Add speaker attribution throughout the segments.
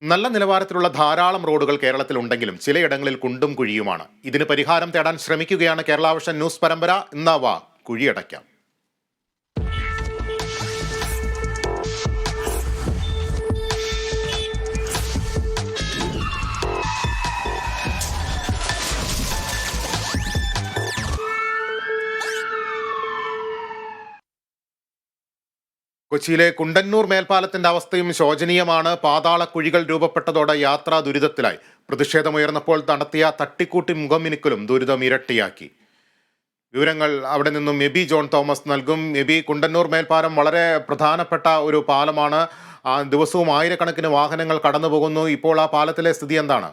Speaker 1: നല്ല നിലവാരത്തിലുള്ള ധാരാളം റോഡുകൾ കേരളത്തിൽ ഉണ്ടെങ്കിലും ചിലയിടങ്ങളിൽ കുണ്ടും കുഴിയുമാണ്. ഇതിന് പരിഹാരം തേടാൻ ശ്രമിക്കുകയാണ് കേരള വിഷൻ ന്യൂസ് പരമ്പര. ഇന്നാവാ കുഴിയടയ്ക്കാം. കൊച്ചിയിലെ കുണ്ടന്നൂർ മേൽപ്പാലത്തിന്റെ അവസ്ഥയും ശോചനീയമാണ്. പാതാള കുഴികൾ രൂപപ്പെട്ടതോടെ യാത്രാ ദുരിതത്തിലായി. പ്രതിഷേധമുയർന്നപ്പോൾ നടത്തിയ തട്ടിക്കൂട്ടി മുഖമിനുക്കലും ദുരിതം ഇരട്ടിയാക്കി. വിവരങ്ങൾ അവിടെ നിന്നും എബി ജോൺ തോമസ് നൽകും. എബി, കുണ്ടന്നൂർ മേൽപ്പാലം വളരെ പ്രധാനപ്പെട്ട ഒരു പാലമാണ്. ദിവസവും ആയിരക്കണക്കിന് വാഹനങ്ങൾ കടന്നു പോകുന്നു. ഇപ്പോൾ ആ പാലത്തിലെ സ്ഥിതി എന്താണ്?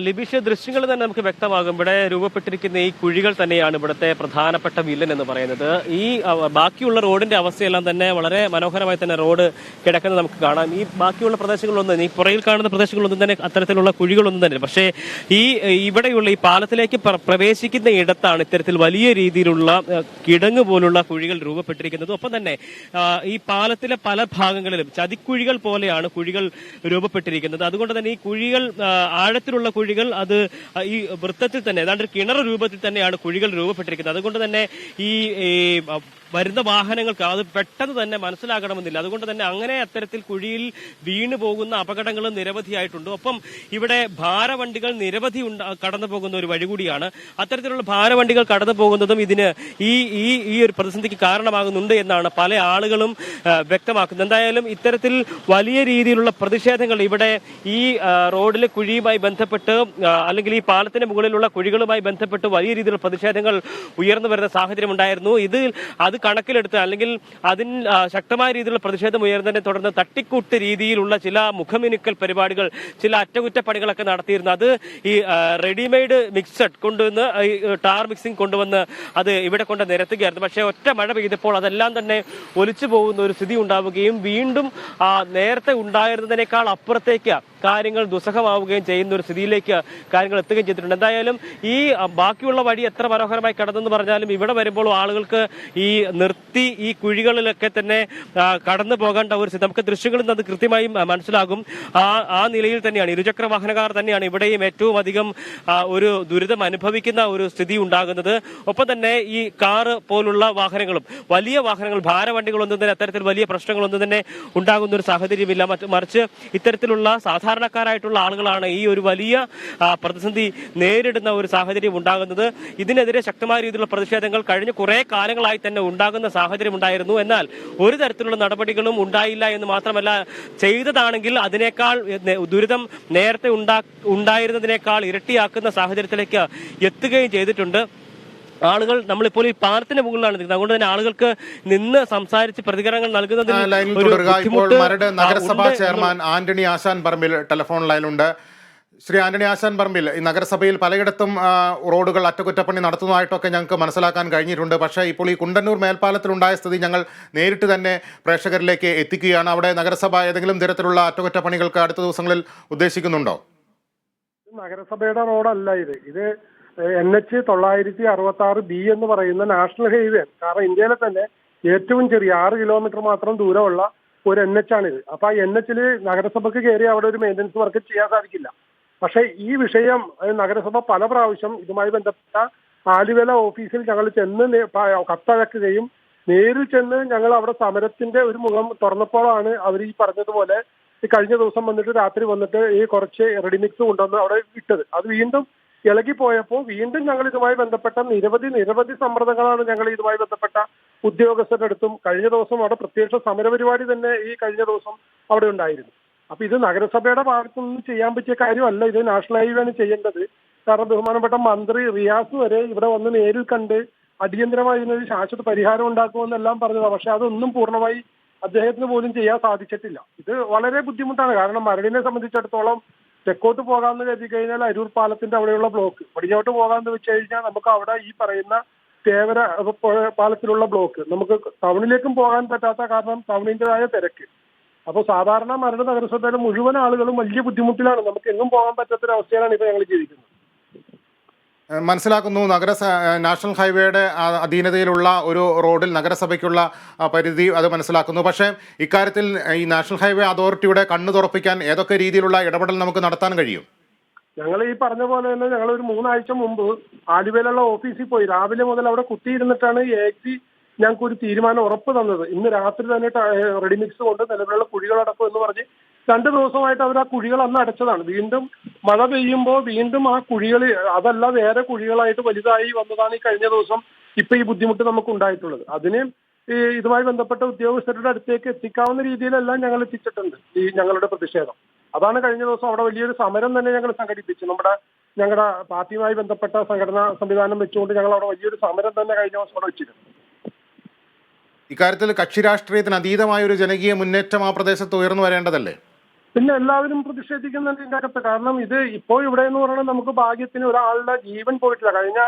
Speaker 2: ലിബീഷ്, ദൃശ്യങ്ങൾ തന്നെ നമുക്ക് വ്യക്തമാകും. ഇവിടെ രൂപപ്പെട്ടിരിക്കുന്ന ഈ കുഴികൾ തന്നെയാണ് ഇവിടുത്തെ പ്രധാനപ്പെട്ട വില്ലൻ എന്ന് പറയുന്നത്. ഈ ബാക്കിയുള്ള റോഡിന്റെ അവസ്ഥയെല്ലാം തന്നെ വളരെ മനോഹരമായി തന്നെ റോഡ് കിടക്കുന്നത് നമുക്ക് കാണാം. ഈ ബാക്കിയുള്ള പ്രദേശങ്ങളിലൊന്നും, ഈ പുറയിൽ കാണുന്ന പ്രദേശങ്ങളൊന്നും തന്നെ അത്തരത്തിലുള്ള കുഴികളൊന്നും തന്നെ. പക്ഷേ ഇവിടെയുള്ള ഈ പാലത്തിലേക്ക് പ്രവേശിക്കുന്ന ഇടത്താണ് ഇത്തരത്തിൽ വലിയ രീതിയിലുള്ള കിടങ്ങ് പോലുള്ള കുഴികൾ രൂപപ്പെട്ടിരിക്കുന്നത്. ഒപ്പം തന്നെ ഈ പാലത്തിലെ പല ഭാഗങ്ങളിലും ചതിക്കുഴികൾ പോലെയാണ് കുഴികൾ രൂപപ്പെട്ടിരിക്കുന്നത്. അതുകൊണ്ട് തന്നെ ഈ കുഴികൾ, ആഴത്തിലുള്ള കുഴികൾ, അത് ഈ വൃത്തത്തിൽ തന്നെ ഏതാണ്ട് കിണർ രൂപത്തിൽ തന്നെയാണ് കുഴികൾ രൂപപ്പെട്ടിരിക്കുന്നത്. അതുകൊണ്ട് തന്നെ ഈ വരുന്ന വാഹനങ്ങൾക്ക് അത് പെട്ടെന്ന് തന്നെ മനസ്സിലാകണമെന്നില്ല. അതുകൊണ്ട് തന്നെ അങ്ങനെ അത്തരത്തിൽ കുഴിയിൽ വീണു പോകുന്ന അപകടങ്ങളും നിരവധിയായിട്ടുണ്ട്. ഒപ്പം ഇവിടെ ഭാരവണ്ടികൾ നിരവധി കടന്നു പോകുന്ന ഒരു വഴി കൂടിയാണ്. അത്തരത്തിലുള്ള ഭാരവണ്ടികൾ കടന്നു പോകുന്നതും ഇതിന് ഈ ഒരു പ്രതിസന്ധിക്ക് കാരണമാകുന്നുണ്ട് എന്നാണ് പല ആളുകളും വ്യക്തമാക്കുന്നത്. എന്തായാലും ഇത്തരത്തിൽ വലിയ രീതിയിലുള്ള പ്രതിഷേധങ്ങൾ ഇവിടെ ഈ റോഡിലെ കുഴിയുമായി ബന്ധപ്പെട്ട്, അല്ലെങ്കിൽ ഈ പാലത്തിന് മുകളിലുള്ള കുഴികളുമായി ബന്ധപ്പെട്ട് വലിയ രീതിയിലുള്ള പ്രതിഷേധങ്ങൾ ഉയർന്നു വരുന്ന സാഹചര്യം ഉണ്ടായിരുന്നു. അത് കണക്കിലെടുത്ത്, അല്ലെങ്കിൽ അതിന് ശക്തമായ രീതിയിലുള്ള പ്രതിഷേധം ഉയർന്നതിനെ തുടർന്ന് തട്ടിക്കൂട്ട് രീതിയിലുള്ള ചില മുഖമിനുക്കൽ പരിപാടികൾ, ചില അറ്റകുറ്റപ്പണികളൊക്കെ നടത്തിയിരുന്നു. അത് ഈ റെഡിമെയ്ഡ് മിക്സഡ് കൊണ്ടുവന്ന്, ടാർ മിക്സിംഗ് കൊണ്ടുവന്ന് അത് ഇവിടെ കൊണ്ട് നിരത്തുകയായിരുന്നു. പക്ഷേ ഒറ്റ മഴ പെയ്തപ്പോൾ അതെല്ലാം തന്നെ ഒലിച്ചു പോകുന്ന ഒരു സ്ഥിതി ഉണ്ടാവുകയും വീണ്ടും നേരത്തെ ഉണ്ടായിരുന്നതിനേക്കാൾ അപ്പുറത്തേക്ക് കാര്യങ്ങൾ ദുസ്സഹമാവുകയും ചെയ്യുന്ന ഒരു സ്ഥിതിയിലേക്ക് കാര്യങ്ങൾ എത്തുകയും ചെയ്തിട്ടുണ്ട്. എന്തായാലും ഈ ബാക്കിയുള്ള വഴി എത്ര മനോഹരമായി കടന്നെന്ന് പറഞ്ഞാലും ഇവിടെ വരുമ്പോൾ ആളുകൾക്ക് ഈ നിർത്തി ഈ കുഴികളിലൊക്കെ തന്നെ കടന്നു പോകേണ്ട ഒരു സ്ഥിതി നമുക്ക് ദൃശ്യങ്ങളിൽ നിന്ന് അത് കൃത്യമായും മനസ്സിലാകും. ആ നിലയിൽ തന്നെയാണ് ഇരുചക്ര വാഹനക്കാർ തന്നെയാണ് ഇവിടെയും ഏറ്റവും അധികം ഒരു ദുരിതം അനുഭവിക്കുന്ന ഒരു സ്ഥിതി ഉണ്ടാകുന്നത്. ഒപ്പം തന്നെ ഈ കാറ് പോലുള്ള വാഹനങ്ങളും, വലിയ വാഹനങ്ങൾ, ഭാരവണ്ടികളൊന്നും തന്നെ അത്തരത്തിൽ വലിയ പ്രശ്നങ്ങളൊന്നും തന്നെ ഉണ്ടാകുന്ന ഒരു സാഹചര്യമില്ല. മറിച്ച് ഇത്തരത്തിലുള്ള സാധാരണക്കാരായിട്ടുള്ള ആളുകളാണ് ഈ ഒരു വലിയ പ്രതിസന്ധി നേരിടുന്ന ഒരു സാഹചര്യം ഉണ്ടാകുന്നത്. ഇതിനെതിരെ ശക്തമായ രീതിയിലുള്ള പ്രതിഷേധങ്ങൾ കഴിഞ്ഞ കുറെ കാലങ്ങളായി തന്നെ ഉണ്ടാകുന്ന സാഹചര്യം ഉണ്ടായിരുന്നു. എന്നാൽ ഒരു തരത്തിലുള്ള നടപടികളും ഉണ്ടായില്ല എന്ന് മാത്രമല്ല, ചെയ്തതാണെങ്കിൽ അതിനേക്കാൾ ദുരിതം നേരത്തെ ഉണ്ടായിരുന്നതിനേക്കാൾ ഇരട്ടിയാക്കുന്ന സാഹചര്യത്തിലേക്ക് എത്തുകയും ചെയ്തിട്ടുണ്ട്. ആളുകൾ, നമ്മളിപ്പോൾ ഈ പാലത്തിന് മുകളിലാണ് നിൽക്കുന്നത്. അതുകൊണ്ട് തന്നെ ആളുകൾക്ക് നിന്ന് സംസാരിച്ച് പ്രതികരണങ്ങൾ നൽകുന്നതിന്
Speaker 1: നഗരസഭാ ചെയർമാൻ ആന്റണി ആശാൻ പറമ്പിൽ ടെലിഫോൺ ലൈനിലുണ്ട്. ശ്രീ ആന്റണി ആശാൻ പറമ്പിൽ, ഈ നഗരസഭയിൽ പലയിടത്തും റോഡുകൾ അറ്റകുറ്റപ്പണി നടത്തുന്നതായിട്ടൊക്കെ ഞങ്ങൾക്ക് മനസ്സിലാക്കാൻ കഴിഞ്ഞിട്ടുണ്ട്. പക്ഷേ ഇപ്പോൾ ഈ കുണ്ടന്നൂർ മേൽപ്പാലത്തിലുണ്ടായ സ്ഥിതി ഞങ്ങൾ നേരിട്ട് തന്നെ പ്രേക്ഷകരിലേക്ക് എത്തിക്കുകയാണ്. അവിടെ നഗരസഭ ഏതെങ്കിലും തരത്തിലുള്ള അറ്റകുറ്റപ്പണികൾക്ക് അടുത്ത ദിവസങ്ങളിൽ ഉദ്ദേശിക്കുന്നുണ്ടോ?
Speaker 3: നഗരസഭയുടെ റോഡല്ല ഇത് NH 966B എന്ന് പറയുന്ന നാഷണൽ ഹൈവേ. കാരണം ഇന്ത്യയിലെ തന്നെ ഏറ്റവും ചെറിയ 6 കിലോമീറ്റർ മാത്രം ദൂരമുള്ള ഒരു NH ആണിത്. അപ്പൊ ആ NH നഗരസഭയ്ക്ക് കയറി അവിടെ ഒരു മെയിൻ്റനൻസ് വർക്ക് ചെയ്യാൻ സാധിക്കില്ല. പക്ഷെ ഈ വിഷയം നഗരസഭ പല പ്രാവശ്യം ഇതുമായി ബന്ധപ്പെട്ട ആലുവല ഓഫീസിൽ ഞങ്ങൾ ചെന്ന് കത്തയക്കുകയും നേരിൽ ചെന്ന് ഞങ്ങൾ അവിടെ സമരത്തിന്റെ ഒരു മുഖം തുറന്നപ്പോഴാണ് അവർ ഈ പറഞ്ഞതുപോലെ ഈ കഴിഞ്ഞ ദിവസം വന്നിട്ട് രാത്രി വന്നിട്ട് ഈ കുറച്ച് റെഡിമിക്സ് കൊണ്ടുവന്ന് അവിടെ ഇട്ടത്. അത് വീണ്ടും ഇളകിപ്പോയപ്പോൾ വീണ്ടും ഞങ്ങൾ ഇതുമായി ബന്ധപ്പെട്ട നിരവധി സമ്മർദ്ദങ്ങളാണ് ഞങ്ങൾ ഇതുമായി ബന്ധപ്പെട്ട ഉദ്യോഗസ്ഥരുടെ അടുത്തും. കഴിഞ്ഞ ദിവസം അവിടെ പ്രത്യക്ഷ സമരപരിപാടി തന്നെ ഈ കഴിഞ്ഞ ദിവസം അവിടെ ഉണ്ടായിരുന്നു. അപ്പൊ ഇത് നഗരസഭയുടെ ഭാഗത്തുനിന്ന് ചെയ്യാൻ പറ്റിയ കാര്യമല്ല, ഇത് നാഷണൽ ഹൈവേ ആണ് ചെയ്യേണ്ടത്. കാരണം ബഹുമാനപ്പെട്ട മന്ത്രി റിയാസ് വരെ ഇവിടെ വന്ന് നേരിൽ കണ്ട് അടിയന്തരമായി ഇതിനൊരു ശാശ്വത പരിഹാരം ഉണ്ടാക്കുമെന്നെല്ലാം പറഞ്ഞതാണ്. പക്ഷെ അതൊന്നും പൂർണ്ണമായി അദ്ദേഹത്തിന് പോലും ചെയ്യാൻ സാധിച്ചിട്ടില്ല. ഇത് വളരെ ബുദ്ധിമുട്ടാണ്. കാരണം മരടിനെ സംബന്ധിച്ചിടത്തോളം തെക്കോട്ട് പോകാമെന്ന് കരുതി കഴിഞ്ഞാൽ അരൂർ പാലത്തിന്റെ അവിടെയുള്ള ബ്ലോക്ക്, പടിഞ്ഞോട്ട് പോകാമെന്ന് വെച്ച് കഴിഞ്ഞാൽ നമുക്ക് അവിടെ ഈ പറയുന്ന തേവര പാലത്തിലുള്ള ബ്ലോക്ക്, നമുക്ക് ടൗണിലേക്കും പോകാൻ പറ്റാത്ത കാരണം ടൗണിൻ്റെതായ തിരക്ക്. അപ്പോൾ സാധാരണ മരട് നഗരസഭയിലെ മുഴുവൻ ആളുകളും വലിയ ബുദ്ധിമുട്ടിലാണ്. നമുക്ക് എങ്ങും പോകാൻ പറ്റാത്തൊരവസ്ഥയിലാണ് ഇപ്പോൾ ഞങ്ങൾ ജീവിക്കുന്നത്.
Speaker 1: മനസ്സിലാക്കുന്നു നാഷണൽ ഹൈവേയുടെ അധീനതയിലുള്ള ഒരു റോഡിൽ നഗരസഭയ്ക്കുള്ള പരിധി അത് മനസ്സിലാക്കുന്നു. പക്ഷേ ഇക്കാര്യത്തിൽ ഈ നാഷണൽ ഹൈവേ അതോറിറ്റിയുടെ കണ്ണു തുറപ്പിക്കാൻ ഏതൊക്കെ രീതിയിലുള്ള ഇടപെടൽ നമുക്ക് നടത്താൻ കഴിയും?
Speaker 3: ഞങ്ങൾ ഈ പറഞ്ഞ പോലെ തന്നെ ഞങ്ങൾ ഒരു 3 ആഴ്ച മുമ്പ് ആലുവയിലുള്ള ഓഫീസിൽ പോയി രാവിലെ മുതൽ അവിടെ കുത്തിയിരുന്നിട്ടാണ് AXC ഞങ്ങൾക്ക് ഒരു തീരുമാനം ഉറപ്പ് തന്നത്. ഇന്ന് രാത്രി തന്നെ റെഡിമിക്സ് കൊണ്ട് നിലവിലുള്ള കുഴികളടക്കും എന്ന് പറഞ്ഞ് 2 ദിവസമായിട്ട് അവർ ആ കുഴികൾ അന്ന് അടച്ചതാണ്. വീണ്ടും മഴ പെയ്യുമ്പോൾ വീണ്ടും ആ കുഴികൾ അതല്ല വേറെ കുഴികളായിട്ട് വലുതായി വന്നതാണ് ഈ കഴിഞ്ഞ ദിവസം ഇപ്പൊ ഈ ബുദ്ധിമുട്ട് നമുക്ക് ഉണ്ടായിട്ടുള്ളത്. അതിന് ഈ ഇതുമായി ബന്ധപ്പെട്ട ഉദ്യോഗസ്ഥരുടെ അടുത്തേക്ക് എത്തിക്കാവുന്ന രീതിയിലെല്ലാം ഞങ്ങൾ എത്തിച്ചിട്ടുണ്ട് ഈ ഞങ്ങളുടെ പ്രതിഷേധം. അതാണ് കഴിഞ്ഞ ദിവസം അവിടെ വലിയൊരു സമരം തന്നെ ഞങ്ങൾ സംഘടിപ്പിച്ചു. ഞങ്ങളുടെ പാർട്ടിയുമായി ബന്ധപ്പെട്ട സംഘടനാ സംവിധാനം വെച്ചുകൊണ്ട് ഞങ്ങൾ അവിടെ വലിയൊരു സമരം തന്നെ കഴിഞ്ഞ ദിവസം അവിടെ വെച്ചിരുന്നു.
Speaker 1: ഇക്കാര്യത്തിൽ കക്ഷി രാഷ്ട്രീയത്തിന് അതീതമായ ഒരു ജനകീയ മുന്നേറ്റം ആ പ്രദേശത്ത് ഉയർന്നു വരേണ്ടതല്ലേ?
Speaker 3: പിന്നെ എല്ലാവരും പ്രതിഷേധിക്കുന്നതിന്റെ അകത്ത്. കാരണം ഇത് ഇപ്പോൾ ഇവിടെ എന്ന് പറയുന്നത് നമുക്ക് ഭാഗ്യത്തിന് ഒരാളുടെ ജീവൻ പോയിട്ടില്ല. കഴിഞ്ഞ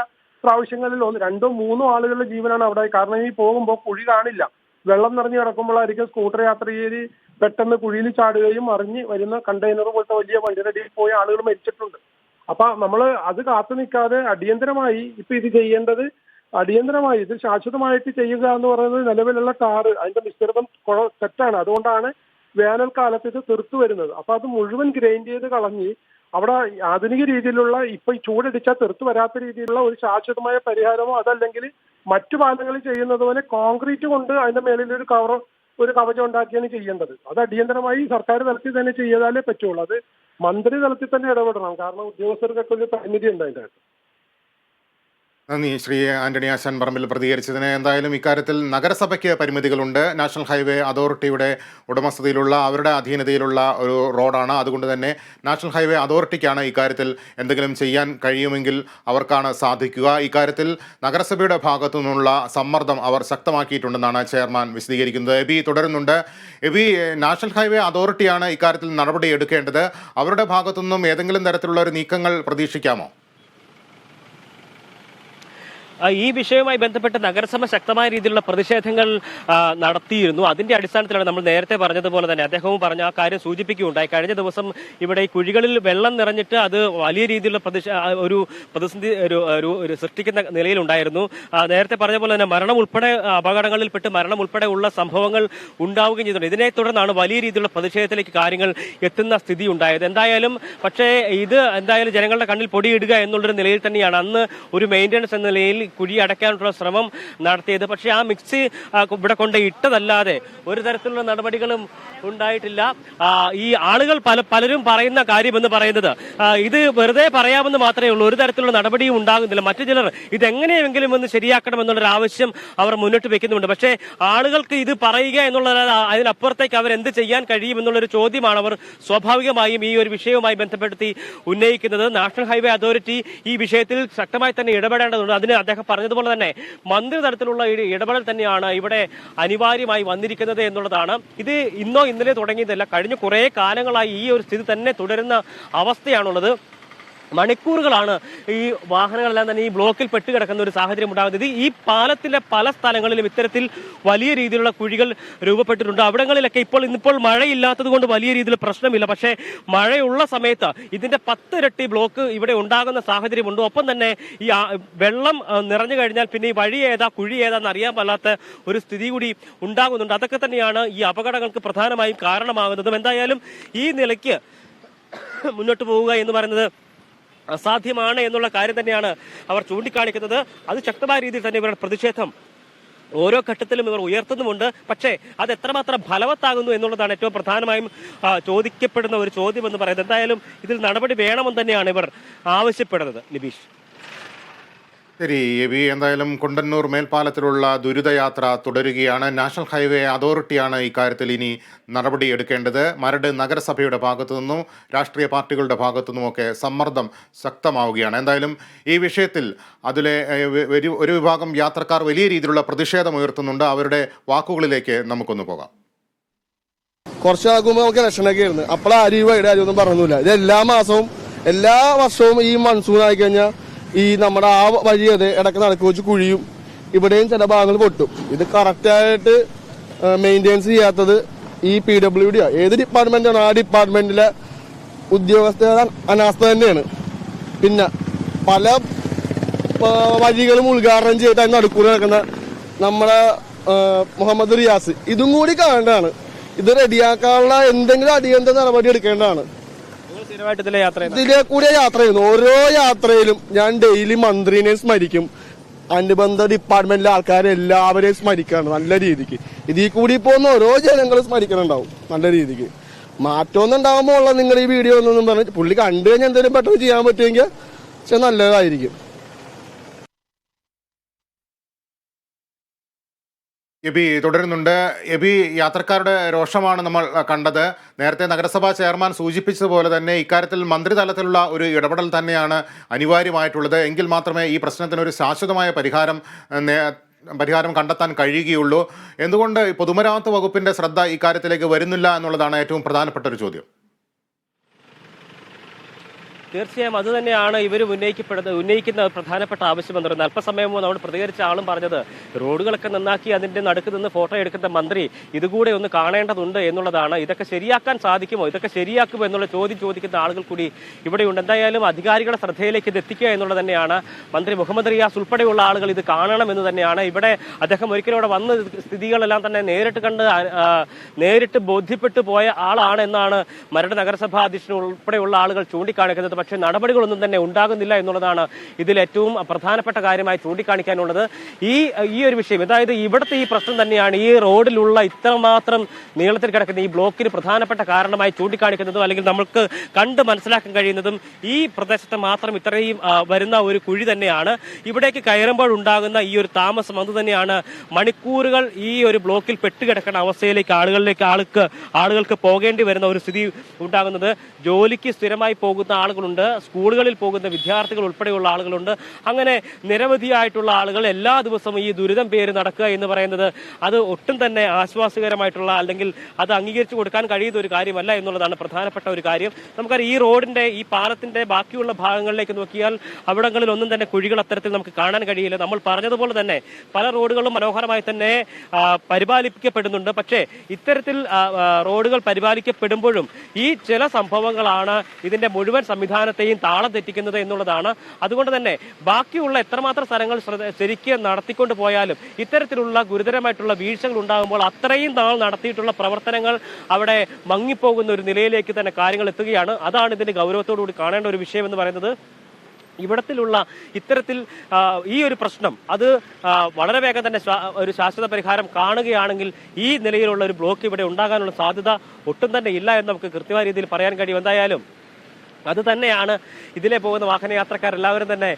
Speaker 3: പ്രാവശ്യങ്ങളിൽ 2 3 ആളുകളുടെ ജീവനാണ് അവിടെ. കാരണം ഈ പോകുമ്പോൾ കുഴി കാണില്ല, വെള്ളം നിറഞ്ഞു കിടക്കുമ്പോഴായിരിക്കും സ്കൂട്ടർ യാത്ര ചെയ്ത് പെട്ടെന്ന് കുഴിയിൽ ചാടുകയും മറിഞ്ഞ് വരുന്ന കണ്ടെയ്നർ പോലത്തെ വലിയ വണ്ടിയുടെ അടിയിൽ പോയ ആളുകൾ മരിച്ചിട്ടുണ്ട്. അപ്പൊ നമ്മൾ അത് കാത്തു നിൽക്കാതെ അടിയന്തരമായി ഇപ്പൊ ഇത് ചെയ്യേണ്ടത്, അടിയന്തരമായി ഇത് ശാശ്വതമായിട്ട് ചെയ്യുക എന്ന് പറയുന്നത് നിലവിലുള്ള കാറ് അതിന്റെ മിശ്രിതം തെറ്റാണ്. അതുകൊണ്ടാണ് വേനൽക്കാലത്ത് ഇത് തീർത്തു വരുന്നത്. അപ്പൊ അത് മുഴുവൻ ഗ്രൈൻഡ് ചെയ്ത് കളഞ്ഞ് അവിടെ ആധുനിക രീതിയിലുള്ള ഇപ്പൊ ഈ ചൂടടിച്ചാൽ തീർത്തു വരാത്ത രീതിയിലുള്ള ഒരു ശാശ്വതമായ പരിഹാരമോ അതല്ലെങ്കിൽ മറ്റു പാലങ്ങളിൽ ചെയ്യുന്നത് പോലെ കോൺക്രീറ്റ് കൊണ്ട് അതിന്റെ മേലിൽ ഒരു കവചം ഉണ്ടാക്കിയാണ് ചെയ്യേണ്ടത്. അത് അടിയന്തരമായി സർക്കാർ തലത്തിൽ തന്നെ ചെയ്താലേ പറ്റുള്ളൂ. അത് മന്ത്രി തലത്തിൽ തന്നെ ഇടപെടണം. കാരണം ഉദ്യോഗസ്ഥർക്കൊക്കെ ഒരു പരിമിതി ഉണ്ട് അതിൻ്റെ അകത്ത്.
Speaker 1: നന്ദി ശ്രീ ആന്റണി ആശാൻ പറമ്പിൽ പ്രതികരിച്ചതിന്. എന്തായാലും ഇക്കാര്യത്തിൽ നഗരസഭയ്ക്ക് പരിമിതികളുണ്ട്. നാഷണൽ ഹൈവേ അതോറിറ്റിയുടെ ഉടമസ്ഥതയിലുള്ള അവരുടെ അധീനതയിലുള്ള ഒരു റോഡാണ്. അതുകൊണ്ട് തന്നെ നാഷണൽ ഹൈവേ അതോറിറ്റിക്കാണ് ഇക്കാര്യത്തിൽ എന്തെങ്കിലും ചെയ്യാൻ കഴിയുമെങ്കിൽ അവർക്കാണ് സാധിക്കുക. ഇക്കാര്യത്തിൽ നഗരസഭയുടെ ഭാഗത്തു നിന്നുള്ള സമ്മർദ്ദം അവർ ശക്തമാക്കിയിട്ടുണ്ടെന്നാണ് ചെയർമാൻ വിശദീകരിക്കുന്നത്. എബി തുടരുന്നുണ്ട്. എബി, നാഷണൽ ഹൈവേ അതോറിറ്റിയാണ് ഇക്കാര്യത്തിൽ നടപടി എടുക്കേണ്ടത്. അവരുടെ ഭാഗത്തു നിന്നും ഏതെങ്കിലും തരത്തിലുള്ള ഒരു നീക്കങ്ങൾ പ്രതീക്ഷിക്കാമോ?
Speaker 2: ഈ വിഷയവുമായി ബന്ധപ്പെട്ട് നഗരസഭ ശക്തമായ രീതിയിലുള്ള പ്രതിഷേധങ്ങൾ നടത്തിയിരുന്നു. അതിന്റെ അടിസ്ഥാനത്തിലാണ് നമ്മൾ നേരത്തെ പറഞ്ഞതുപോലെ തന്നെ അദ്ദേഹവും പറഞ്ഞ ആ കാര്യം സൂചിപ്പിക്കുകയുണ്ടായി. കഴിഞ്ഞ ദിവസം ഇവിടെ ഈ കുഴികളിൽ വെള്ളം നിറഞ്ഞിട്ട് അത് വലിയ രീതിയിലുള്ള ഒരു പ്രതിസന്ധി സൃഷ്ടിക്കുന്ന നിലയിലുണ്ടായിരുന്നു. നേരത്തെ പറഞ്ഞ പോലെ തന്നെ മരണം ഉൾപ്പെടെ അപകടങ്ങളിൽപ്പെട്ട് മരണം ഉൾപ്പെടെ ഉള്ള സംഭവങ്ങൾ ഉണ്ടാവുകയും ചെയ്തിട്ടുണ്ട്. ഇതിനെ തുടർന്നാണ് വലിയ രീതിയിലുള്ള പ്രതിഷേധത്തിലേക്ക് കാര്യങ്ങൾ എത്തുന്ന സ്ഥിതി ഉണ്ടായത്. പക്ഷേ ഇത് ജനങ്ങളുടെ കണ്ണിൽ പൊടിയിടുക എന്നുള്ളൊരു നിലയിൽ തന്നെയാണ് അന്ന് ഒരു മെയിൻ്റനൻസ് എന്ന നിലയിൽ കുഴി അടയ്ക്കാനുള്ള ശ്രമം നടത്തിയത്. പക്ഷേ ആ മിക്സി ഇവിടെ കൊണ്ട് ഇട്ടതല്ലാതെ ഒരു തരത്തിലുള്ള നടപടികളും ഉണ്ടായിട്ടില്ല. ഈ ആളുകൾ പലരും പറയുന്ന കാര്യമെന്ന് പറയുന്നത് ഇത് വെറുതെ പറയാമെന്ന് മാത്രമേ ഉള്ളൂ, ഒരു തരത്തിലുള്ള നടപടിയും ഉണ്ടാകുന്നില്ല. മറ്റു ചിലർ ഇതെങ്ങനെയെങ്കിലും ഒന്ന് ശരിയാക്കണമെന്നുള്ളൊരു ആവശ്യം അവർ മുന്നോട്ട് വെക്കുന്നുണ്ട്. പക്ഷേ ആളുകൾക്ക് ഇത് പറയുക എന്നുള്ളത് അതിനപ്പുറത്തേക്ക് അവർ എന്ത് ചെയ്യാൻ കഴിയുമെന്നുള്ളൊരു ചോദ്യമാണ് അവർ സ്വാഭാവികമായും ഈ ഒരു വിഷയവുമായി ബന്ധപ്പെടുത്തി ഉന്നയിക്കുന്നത്. നാഷണൽ ഹൈവേ അതോറിറ്റി ഈ വിഷയത്തിൽ ശക്തമായി തന്നെ ഇടപെടേണ്ടതുണ്ട്. അതിന് അദ്ദേഹം പറഞ്ഞതുപോലെ തന്നെ മന്ത്രി തലത്തിലുള്ള ഇടപെടൽ തന്നെയാണ് ഇവിടെ അനിവാര്യമായി വന്നിരിക്കുന്നത് എന്നുള്ളതാണ്. ഇത് ഇന്നോ ഇന്നലെ തുടങ്ങിയതല്ല, കഴിഞ്ഞ കുറേ കാലങ്ങളായി ഈ ഒരു സ്ഥിതി തന്നെ തുടരുന്ന അവസ്ഥയാണുള്ളത്. മണിക്കൂറുകളാണ് ഈ വാഹനങ്ങളെല്ലാം തന്നെ ഈ ബ്ലോക്കിൽ പെട്ടുകിടക്കുന്ന ഒരു സാഹചര്യം ഉണ്ടാകുന്നത്. ഈ പാലത്തിന്റെ പല സ്ഥലങ്ങളിലും ഇത്തരത്തിൽ വലിയ രീതിയിലുള്ള കുഴികൾ രൂപപ്പെട്ടിട്ടുണ്ട്. അവിടങ്ങളിലൊക്കെ ഇന്നിപ്പോൾ മഴയില്ലാത്തത് കൊണ്ട് വലിയ രീതിയിൽ പ്രശ്നമില്ല. പക്ഷേ മഴയുള്ള സമയത്ത് ഇതിന്റെ 10 ഇരട്ടി ബ്ലോക്ക് ഇവിടെ ഉണ്ടാകുന്ന സാഹചര്യമുണ്ട്. ഒപ്പം തന്നെ ഈ വെള്ളം നിറഞ്ഞു കഴിഞ്ഞാൽ പിന്നെ ഈ വഴി ഏതാ കുഴി ഏതാന്ന് അറിയാൻ പാടില്ലാത്ത ഒരു സ്ഥിതി കൂടി ഉണ്ടാകുന്നുണ്ട്. അതൊക്കെ തന്നെയാണ് ഈ അപകടങ്ങൾക്ക് പ്രധാനമായും കാരണമാകുന്നതും. എന്തായാലും ഈ നിലയ്ക്ക് മുന്നോട്ട് പോവുക എന്ന് പറയുന്നത് അസാധ്യമാണ് എന്നുള്ള കാര്യം തന്നെയാണ് അവർ ചൂണ്ടിക്കാണിക്കുന്നത്. അത് ശക്തമായ രീതിയിൽ തന്നെ ഇവരുടെ പ്രതിഷേധം ഓരോ ഘട്ടത്തിലും ഇവർ ഉയർത്തുന്നുമുണ്ട്. പക്ഷേ അത് എത്രമാത്രം ഫലവത്താകുന്നു എന്നുള്ളതാണ് ഏറ്റവും പ്രധാനമായും ചോദിക്കപ്പെടുന്ന ഒരു ചോദ്യം എന്ന് പറയുന്നത്. എന്തായാലും ഇതിൽ നടപടി വേണമെന്ന് തന്നെയാണ് ഇവർ ആവശ്യപ്പെടുന്നത്. നിബീഷ്.
Speaker 1: ശരി എബി, എന്തായാലും കുണ്ടന്നൂർ മേൽപ്പാലത്തിലുള്ള ദുരിതയാത്ര തുടരുകയാണ്. നാഷണൽ ഹൈവേ അതോറിറ്റിയാണ് ഇക്കാര്യത്തിൽ ഇനി നടപടി എടുക്കേണ്ടത്. മരട് നഗരസഭയുടെ ഭാഗത്തു നിന്നും രാഷ്ട്രീയ പാർട്ടികളുടെ ഭാഗത്തു നിന്നുമൊക്കെ സമ്മർദ്ദം ശക്തമാവുകയാണ്. എന്തായാലും ഈ വിഷയത്തിൽ അതിലെ ഒരു വിഭാഗം യാത്രക്കാർ വലിയ രീതിയിലുള്ള പ്രതിഷേധം ഉയർത്തുന്നുണ്ട്. അവരുടെ വാക്കുകളിലേക്ക് നമുക്കൊന്ന് പോകാം.
Speaker 4: കുറച്ചാകുമ്പോൾ നമുക്ക് ഇലക്ഷനൊക്കെ ആയിരുന്നു. അപ്പോഴാരും ഈ വൈഡ് ആരും പറഞ്ഞില്ല. ഇത് എല്ലാ വർഷവും ഈ മൺസൂൺ ആയിക്കഴിഞ്ഞാൽ ഈ നമ്മുടെ ആ വഴി അത് ഇടയ്ക്ക് നടക്കി വെച്ച് കുഴിയും ഇവിടെയും ചില ഭാഗങ്ങൾ പൊട്ടും. ഇത് കറക്റ്റായിട്ട് മെയിൻറ്റെയിൻസ് ചെയ്യാത്തത് ഈ PWD ഏത് ഡിപ്പാർട്ട്മെന്റാണ് ആ ഡിപ്പാർട്ട്മെന്റിലെ ഉദ്യോഗസ്ഥരുടെ അനാസ്ഥ തന്നെയാണ്. പിന്നെ പല വഴികളും ഉദ്ഘാടനം ചെയ്തിട്ട് അതിന് നടുക്കൂടെ നടക്കുന്ന നമ്മുടെ മുഹമ്മദ് റിയാസ് ഇതും കൂടി കാണേണ്ടതാണ്. ഇത് റെഡിയാക്കാനുള്ള എന്തെങ്കിലും അടിയന്തര നടപടി എടുക്കേണ്ടതാണ്. ഇതിലെ കൂടെ യാത്ര ചെയ്യുന്നു. ഓരോ യാത്രയിലും ഞാൻ ഡെയിലി മന്ത്രിനെ സ്മരിക്കും, അനുബന്ധ ഡിപ്പാർട്ട്മെന്റിലെ ആൾക്കാരെ എല്ലാവരെയും സ്മരിക്കാണ് നല്ല രീതിക്ക്. ഇതിൽ കൂടി പോകുന്ന ഓരോ ജനങ്ങളും സ്മരിക്കണുണ്ടാവും നല്ല രീതിക്ക്. മാറ്റമൊന്നും ഉണ്ടാകുമ്പോൾ ഉള്ള നിങ്ങൾ ഈ വീഡിയോ ഒന്നും പറഞ്ഞ് പുള്ളി കണ്ടു കഴിഞ്ഞാൽ എന്തെങ്കിലും പെട്ടെന്ന് ചെയ്യാൻ പറ്റുമെങ്കിൽ പക്ഷെ നല്ലതായിരിക്കും.
Speaker 1: എബി തുടരുന്നുണ്ട്. എബി, യാത്രക്കാരുടെ രോഷമാണ് നമ്മൾ കണ്ടത്. നേരത്തെ നഗരസഭാ ചെയർമാൻ സൂചിപ്പിച്ചതുപോലെ തന്നെ ഇക്കാര്യത്തിൽ മന്ത്രിതലത്തിലുള്ള ഒരു ഇടപെടൽ തന്നെയാണ് അനിവാര്യമായിട്ടുള്ളത്. എങ്കിൽ മാത്രമേ ഈ പ്രശ്നത്തിനൊരു ശാശ്വതമായ പരിഹാരം കണ്ടെത്താൻ കഴിയുകയുള്ളൂ. എന്തുകൊണ്ട് പൊതുമരാമത്ത് വകുപ്പിന്റെ ശ്രദ്ധ ഇക്കാര്യത്തിലേക്ക് വരുന്നില്ല എന്നുള്ളതാണ് ഏറ്റവും പ്രധാനപ്പെട്ട ഒരു ചോദ്യം.
Speaker 2: തീർച്ചയായും അത് തന്നെയാണ് ഇവർ ഉന്നയിക്കുന്ന പ്രധാനപ്പെട്ട ആവശ്യം എന്ന് പറയുന്നത്. അല്പസമയം മുമ്പ് നമ്മൾ പ്രതികരിച്ച ആളും പറഞ്ഞത് റോഡുകളൊക്കെ നന്നാക്കി അതിന്റെ നടുക്ക് നിന്ന് ഫോട്ടോ എടുക്കുന്ന മന്ത്രി ഇതുകൂടെ ഒന്ന് കാണേണ്ടതുണ്ട് എന്നുള്ളതാണ്. ഇതൊക്കെ ശരിയാക്കാൻ സാധിക്കുമോ, ഇതൊക്കെ ശരിയാക്കുമോ എന്നുള്ള ചോദ്യം ചോദിക്കുന്ന ആളുകൾ കൂടി ഇവിടെയുണ്ട്. എന്തായാലും അധികാരികളുടെ ശ്രദ്ധയിലേക്ക് ഇത് എത്തിക്കുക എന്നുള്ളത് തന്നെയാണ്. മന്ത്രി മുഹമ്മദ് റിയാസ് ഉൾപ്പെടെയുള്ള ആളുകൾ ഇത് കാണണമെന്ന് തന്നെയാണ്. ഇവിടെ അദ്ദേഹം ഒരിക്കലും ഇവിടെ വന്ന സ്ഥിതികളെല്ലാം തന്നെ നേരിട്ട് ബോധ്യപ്പെട്ടു പോയ ആളാണ് എന്നാണ് മരട് നഗരസഭാ അധ്യക്ഷൻ ഉൾപ്പെടെയുള്ള ആളുകൾ ചൂണ്ടിക്കാണിക്കുന്നത്. പക്ഷേ നടപടികളൊന്നും തന്നെ ഉണ്ടാകുന്നില്ല എന്നുള്ളതാണ് ഇതിൽ ഏറ്റവും പ്രധാനപ്പെട്ട കാര്യമായി ചൂണ്ടിക്കാണിക്കാനുള്ളത്. ഈ ഒരു വിഷയം, അതായത് ഇവിടുത്തെ ഈ പ്രശ്നം തന്നെയാണ് ഈ റോഡിലുള്ള ഇത്രമാത്രം നീളത്തിൽ കിടക്കുന്ന ഈ ബ്ലോക്കിന് പ്രധാനപ്പെട്ട കാരണമായി ചൂണ്ടിക്കാണിക്കുന്നതും അല്ലെങ്കിൽ നമുക്ക് കണ്ട് മനസ്സിലാക്കാൻ കഴിയുന്നതും ഈ പ്രദേശത്ത് മാത്രം ഇത്രയും വരുന്ന ഒരു കുഴി തന്നെയാണ്. ഇവിടേക്ക് കയറുമ്പോൾ ഉണ്ടാകുന്ന ഈ ഒരു താമസം അത് തന്നെയാണ് മണിക്കൂറുകൾ ഈ ഒരു ബ്ലോക്കിൽ പെട്ടുകിടക്കുന്ന അവസ്ഥയിലേക്ക് ആളുകൾക്ക് പോകേണ്ടി വരുന്ന ഒരു സ്ഥിതി ഉണ്ടാകുന്നത്. ജോലിക്ക് സ്ഥിരമായി പോകുന്ന ആളുകളുണ്ട്, സ്കൂളുകളിൽ പോകുന്ന വിദ്യാർത്ഥികൾ ഉൾപ്പെടെയുള്ള ആളുകളുണ്ട്. അങ്ങനെ നിരവധിയായിട്ടുള്ള ആളുകൾ എല്ലാ ദിവസവും ഈ ദുരിതം പേര് നടക്കുക എന്ന് പറയുന്നത് അത് ഒട്ടും തന്നെ ആശ്വാസകരമായിട്ടുള്ള അല്ലെങ്കിൽ അത് അംഗീകരിച്ചു കൊടുക്കാൻ കഴിയുന്ന ഒരു കാര്യമല്ല എന്നുള്ളതാണ് പ്രധാനപ്പെട്ട ഒരു കാര്യം. നമുക്കറിയാം ഈ റോഡിന്റെ ഈ പാലത്തിന്റെ ബാക്കിയുള്ള ഭാഗങ്ങളിലേക്ക് നോക്കിയാൽ അവിടങ്ങളിൽ ഒന്നും തന്നെ കുഴികൾ അത്തരത്തിൽ നമുക്ക് കാണാൻ കഴിയില്ല. നമ്മൾ പറഞ്ഞതുപോലെ തന്നെ പല റോഡുകളും മനോഹരമായി തന്നെ പരിപാലിക്കപ്പെടുന്നുണ്ട്. പക്ഷേ ഇത്തരത്തിൽ റോഡുകൾ പരിപാലിക്കപ്പെടുമ്പോഴും ഈ ചില സംഭവങ്ങളാണ് ഇതിന്റെ മുഴുവൻ സംവിധാനത്തെയും താളം തെറ്റിക്കുന്നത് എന്നുള്ളതാണ്. അതുകൊണ്ട് തന്നെ ബാക്കിയുള്ള എത്രമാത്രം സ്ഥലങ്ങൾ ശരിക്കും നടത്തിക്കൊണ്ട് പോയാലും ഇത്തരത്തിലുള്ള ഗുരുതരമായിട്ടുള്ള വീഴ്ചകൾ ഉണ്ടാകുമ്പോൾ അത്രയും നാൾ നടത്തിയിട്ടുള്ള പ്രവർത്തനങ്ങൾ അവിടെ മങ്ങിപ്പോകുന്ന ഒരു നിലയിലേക്ക് തന്നെ കാര്യങ്ങൾ എത്തുകയാണ്. അതാണ് ഇതിന്റെ ഗൗരവത്തോടുകൂടി കാണേണ്ട ഒരു വിഷയം എന്ന് പറയുന്നത്. ഇവിടത്തിലുള്ള ഇത്തരത്തിൽ ഈ ഒരു പ്രശ്നം അത് വളരെ വേഗം തന്നെ ഒരു ശാശ്വത പരിഹാരം കാണുകയാണെങ്കിൽ ഈ നിലയിലുള്ള ഒരു ബ്ലോക്ക് ഇവിടെ ഉണ്ടാകാനുള്ള സാധ്യത ഒട്ടും തന്നെ ഇല്ല എന്ന് നമുക്ക് കൃത്യമായ രീതിയിൽ പറയാൻ കഴിയും. എന്തായാലും അത് തന്നെയാണ് ഇതിലെ പോകുന്ന വാഹനയാത്രക്കാരെല്ലാവരും തന്നെ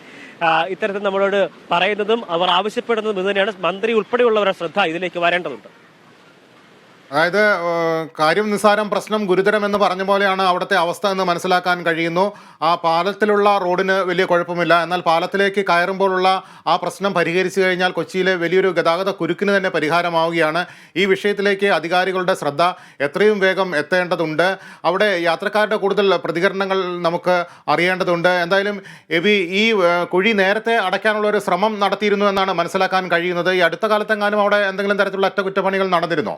Speaker 2: ഇത്തരത്തിൽ നമ്മളോട് പറയുന്നതും അവർ ആവശ്യപ്പെടുന്നതും ഇത് തന്നെയാണ്. മന്ത്രി ഉൾപ്പെടെയുള്ളവരുടെ ശ്രദ്ധ ഇതിലേക്ക് വരേണ്ടതുണ്ട്.
Speaker 1: അതായത് കാര്യം നിസ്സാരം, പ്രശ്നം ഗുരുതരം എന്ന് പറഞ്ഞ പോലെയാണ് അവിടുത്തെ അവസ്ഥ എന്ന് മനസ്സിലാക്കാൻ കഴിയുന്നു. ആ പാലത്തിലുള്ള റോഡിന് വലിയ കുഴപ്പമില്ല, എന്നാൽ പാലത്തിലേക്ക് കയറുമ്പോഴുള്ള ആ പ്രശ്നം പരിഹരിച്ചു കഴിഞ്ഞാൽ കൊച്ചിയിലെ വലിയൊരു ഗതാഗത കുരുക്കിന് തന്നെ പരിഹാരമാവുകയാണ്. ഈ വിഷയത്തിലേക്ക് അധികാരികളുടെ ശ്രദ്ധ എത്രയും വേഗം എത്തേണ്ടതുണ്ട്. അവിടെ യാത്രക്കാരുടെ കൂടുതൽ പ്രതികരണങ്ങൾ നമുക്ക് അറിയേണ്ടതുണ്ട്. എന്തായാലും എബി, ഈ കുഴി നേരത്തെ അടയ്ക്കാനുള്ള ഒരു ശ്രമം നടത്തിയിരുന്നു എന്നാണ് മനസ്സിലാക്കാൻ കഴിയുന്നത്. ഈ അടുത്ത കാലത്തെങ്ങാനും അവിടെ എന്തെങ്കിലും തരത്തിലുള്ള അറ്റകുറ്റപ്പണികൾ നടന്നിരുന്നോ?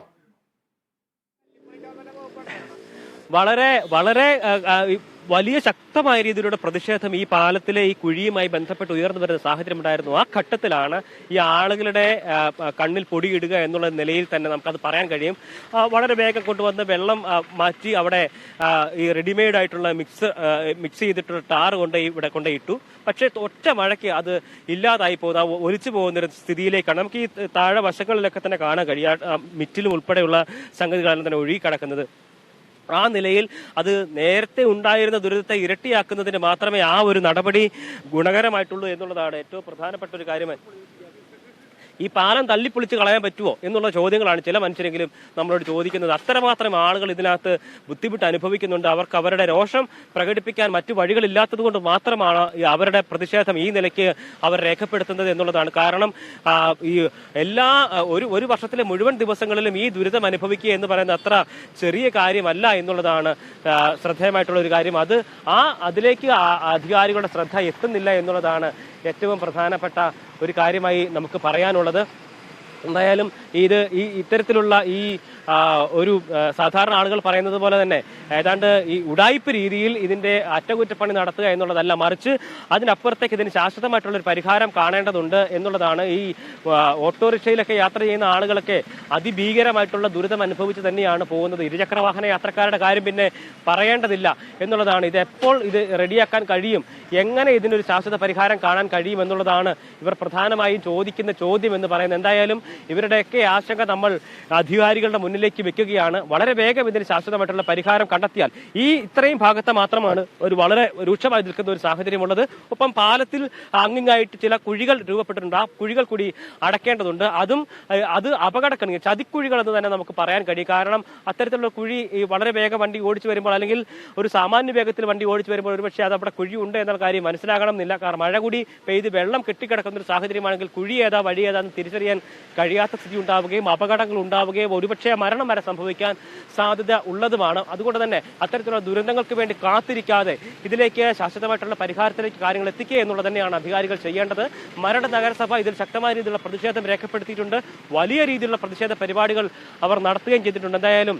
Speaker 2: വളരെ വളരെ വലിയ ശക്തമായ രീതിയിലുള്ള പ്രതിഷേധം ഈ പാലത്തിലെ ഈ കുഴിയുമായി ബന്ധപ്പെട്ട് ഉയർന്നു വരുന്ന സാഹചര്യം ഉണ്ടായിരുന്നു. ആ ഘട്ടത്തിലാണ് ഈ ആളുകളുടെ കണ്ണിൽ പൊടിയിടുക എന്നുള്ള നിലയിൽ തന്നെ നമുക്കത് പറയാൻ കഴിയും. വളരെ വേഗം കൊണ്ടുവന്ന് വെള്ളം മാറ്റി അവിടെ ഈ റെഡിമെയ്ഡ് ആയിട്ടുള്ള മിക്സ് ചെയ്തിട്ടുള്ള ടാർ ഇവിടെ കൊണ്ടുപോയിട്ടു. പക്ഷേ ഒറ്റ മഴയ്ക്ക് അത് ഇല്ലാതായി പോകുന്ന ഒലിച്ചു പോകുന്നൊരു സ്ഥിതിയിലേക്കാണ് നമുക്ക് ഈ താഴെ വശങ്ങളിലൊക്കെ തന്നെ കാണാൻ കഴിയുക. മിറ്റിലും ഉൾപ്പെടെയുള്ള സംഗതികളെല്ലാം തന്നെ ഒഴുകി കിടക്കുന്നത്. ആ നിലയിൽ അത് നേരത്തെ ഉണ്ടായിരുന്ന ദുരിതത്തെ ഇരട്ടിയാക്കുന്നതിന് മാത്രമേ ആ ഒരു നടപടി ഗുണകരമായിട്ടുള്ളൂ എന്നുള്ളതാണ് ഏറ്റവും പ്രധാനപ്പെട്ട ഒരു കാര്യമായി. ഈ പാലം തല്ലിപ്പൊളിച്ച് കളയാൻ പറ്റുമോ എന്നുള്ള ചോദ്യങ്ങളാണ് ചില മനുഷ്യരെങ്കിലും നമ്മളോട് ചോദിക്കുന്നത്. അത്രമാത്രം ആളുകൾ ഇതിനകത്ത് ബുദ്ധിമുട്ട് അനുഭവിക്കുന്നുണ്ട്. അവർക്ക് അവരുടെ രോഷം പ്രകടിപ്പിക്കാൻ മറ്റു വഴികളില്ലാത്തത് കൊണ്ട് മാത്രമാണ് അവരുടെ പ്രതിഷേധം ഈ നിലയ്ക്ക് അവർ രേഖപ്പെടുത്തുന്നത് എന്നുള്ളതാണ്. കാരണം ഈ ഒരു വർഷത്തിലെ മുഴുവൻ ദിവസങ്ങളിലും ഈ ദുരിതം അനുഭവിക്കുക എന്ന് പറയുന്നത് അത്ര ചെറിയ കാര്യമല്ല എന്നുള്ളതാണ് ശ്രദ്ധേയമായിട്ടുള്ള ഒരു കാര്യം. അതിലേക്ക് അധികാരികളുടെ ശ്രദ്ധ എത്തുന്നില്ല എന്നുള്ളതാണ് ഏറ്റവും പ്രധാനപ്പെട്ട ഒരു കാര്യമായി നമുക്ക് പറയാനുള്ളത്. എന്തായാലും ഇത്തരത്തിലുള്ള ഒരു സാധാരണ ആളുകൾ പറയുന്നത് പോലെ തന്നെ ഏതാണ്ട് ഈ ഉഡായിപ്പ് രീതിയിൽ ഇതിന്റെ അറ്റകുറ്റപ്പണി നടത്തുക എന്നുള്ളതല്ല, മറിച്ച് അതിനപ്പുറത്തേക്ക് ഇതിന് ശാശ്വതമായിട്ടുള്ള ഒരു പരിഹാരം കാണേണ്ടതുണ്ട് എന്നുള്ളതാണ്. ഈ ഓട്ടോറിക്ഷയിലൊക്കെ യാത്ര ചെയ്യുന്ന ആളുകളൊക്കെ അതിഭീകരമായിട്ടുള്ള ദുരിതം അനുഭവിച്ച് തന്നെയാണ് പോകുന്നത്. ഇരുചക്രവാഹന യാത്രക്കാരുടെ കാര്യം പിന്നെ പറയേണ്ടതില്ല എന്നുള്ളതാണ്. എപ്പോൾ ഇത് റെഡിയാക്കാൻ കഴിയും, എങ്ങനെ ഇതിനൊരു ശാശ്വത പരിഹാരം കാണാൻ കഴിയും എന്നുള്ളതാണ് ഇവർ പ്രധാനമായും ചോദിക്കുന്ന ചോദ്യം എന്ന് പറയുന്നത്. എന്തായാലും ഇവരുടെയൊക്കെ ആശങ്ക നമ്മൾ അധികാരികളുടെ മുന്നിലേക്ക് വെക്കുകയാണ്. വളരെ വേഗം ഇതിന് ശാശ്വതമായിട്ടുള്ള പരിഹാരം കണ്ടെത്തിയാൽ ഇത്രയും ഭാഗത്ത് മാത്രമാണ് ഒരു വളരെ രൂക്ഷമായി നിൽക്കുന്ന ഒരു സാഹചര്യമുള്ളത്. ഒപ്പം പാലത്തിൽ അങ്ങിങ്ങായിട്ട് ചില കുഴികൾ രൂപപ്പെട്ടിട്ടുണ്ട്. ആ കുഴികൾ കൂടി അടയ്ക്കേണ്ടതുണ്ട്. അത് അപകടക്കണി ചതിക്കുഴികൾ എന്ന് തന്നെ നമുക്ക് പറയാൻ കഴിയും. കാരണം അത്തരത്തിലുള്ള കുഴി വളരെ വേഗം വണ്ടി ഓടിച്ചു വരുമ്പോൾ, അല്ലെങ്കിൽ ഒരു സാമാന്യ വേഗത്തിൽ വണ്ടി ഓടിച്ചു വരുമ്പോൾ ഒരുപക്ഷെ അത് അവിടെ കുഴി ഉണ്ട് എന്ന കാര്യം മനസ്സിലാകണം എന്നില്ല. കാരണം മഴ കൂടി പെയ്ത് വെള്ളം കെട്ടിക്കിടക്കുന്ന ഒരു സാഹചര്യമാണെങ്കിൽ കുഴി ഏതാ വഴി ഏതാന്ന് തിരിച്ചറിയാൻ കഴിയാത്ത സ്ഥിതി ഉണ്ടാവുകയും അപകടങ്ങൾ ഉണ്ടാവുകയും ഒരുപക്ഷെ മരണം വരെ സംഭവിക്കാൻ സാധ്യത ഉള്ളതുമാണ്. അതുകൊണ്ട് തന്നെ അത്തരത്തിലുള്ള ദുരന്തങ്ങൾക്ക് വേണ്ടി കാത്തിരിക്കാതെ ഇതിലേക്ക് ശാശ്വതമായിട്ടുള്ള പരിഹാരത്തിലേക്ക് കാര്യങ്ങൾ എത്തിക്കുക എന്നുള്ളത് തന്നെയാണ് അധികാരികൾ ചെയ്യേണ്ടത്. മരട് നഗരസഭ ഇതിൽ ശക്തമായ രീതിയിലുള്ള പ്രതിഷേധം രേഖപ്പെടുത്തിയിട്ടുണ്ട്. വലിയ രീതിയിലുള്ള പ്രതിഷേധ പരിപാടികൾ അവർ നടത്തുകയും ചെയ്തിട്ടുണ്ട്. എന്തായാലും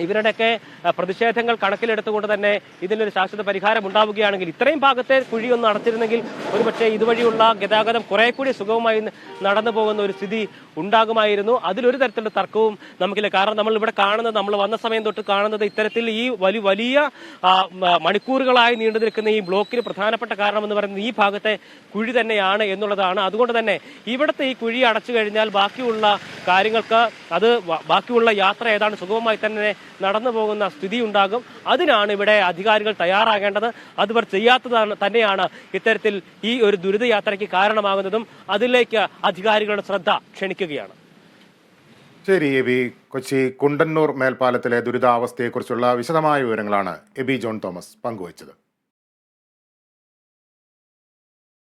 Speaker 2: ഇവരുടെയൊക്കെ പ്രതിഷേധങ്ങൾ കണക്കിലെടുത്തുകൊണ്ട് തന്നെ ഇതിനൊരു ശാശ്വത പരിഹാരം ഉണ്ടാവുകയാണെങ്കിൽ, ഇത്രയും ഭാഗത്തെ കുഴിയൊന്ന് അടച്ചിരുന്നെങ്കിൽ ഒരുപക്ഷെ ഇതുവഴിയുള്ള ഗതാഗതം കുറെ കൂടി സുഗമമായി നടന്നു പോകുന്ന ഒരു സ്ഥിതി ഉണ്ടാകുമായിരുന്നു. അതിലൊരു തരത്തിലുള്ള തർക്കവും നമുക്കില്ല. കാരണം നമ്മൾ ഇവിടെ കാണുന്നത്, നമ്മൾ വന്ന സമയം തൊട്ട് കാണുന്നത് ഇത്തരത്തിൽ ഈ വലിയ മണിക്കൂറുകളായി നീണ്ടു നിൽക്കുന്ന ഈ ബ്ലോക്കിന് പ്രധാനപ്പെട്ട കാരണം എന്ന് പറയുന്നത് ഈ ഭാഗത്തെ കുഴി തന്നെയാണ് എന്നുള്ളതാണ്. അതുകൊണ്ട് തന്നെ ഇവിടുത്തെ ഈ കുഴി അടച്ചു കഴിഞ്ഞാൽ ബാക്കിയുള്ള കാര്യങ്ങൾക്ക് ബാക്കിയുള്ള യാത്ര ഏതാണ്ട് സുഗമമായി തന്നെ നടന്നു പോകുന്ന സ്ഥിതി ഉണ്ടാകും. അതിനാണ് ഇവിടെ അധികാരികൾ തയ്യാറാകേണ്ടത്. അതിവർ ചെയ്യാത്തതാണ് തന്നെയാണ് ഇത്തരത്തിൽ ഈ ഒരു ദുരിതയാത്രയ്ക്ക് കാരണമാകുന്നതും. അതിലേക്ക് അധികാരികളുടെ ശ്രദ്ധ ക്ഷണിക്കുകയാണ്.
Speaker 1: ശരി എബി, കൊച്ചി കുണ്ടന്നൂർ മേൽപ്പാലത്തിലെ ദുരിതാവസ്ഥയെക്കുറിച്ചുള്ള വിശദമായ വിവരങ്ങളാണ് എബി ജോൺ തോമസ് പങ്കുവച്ചത്.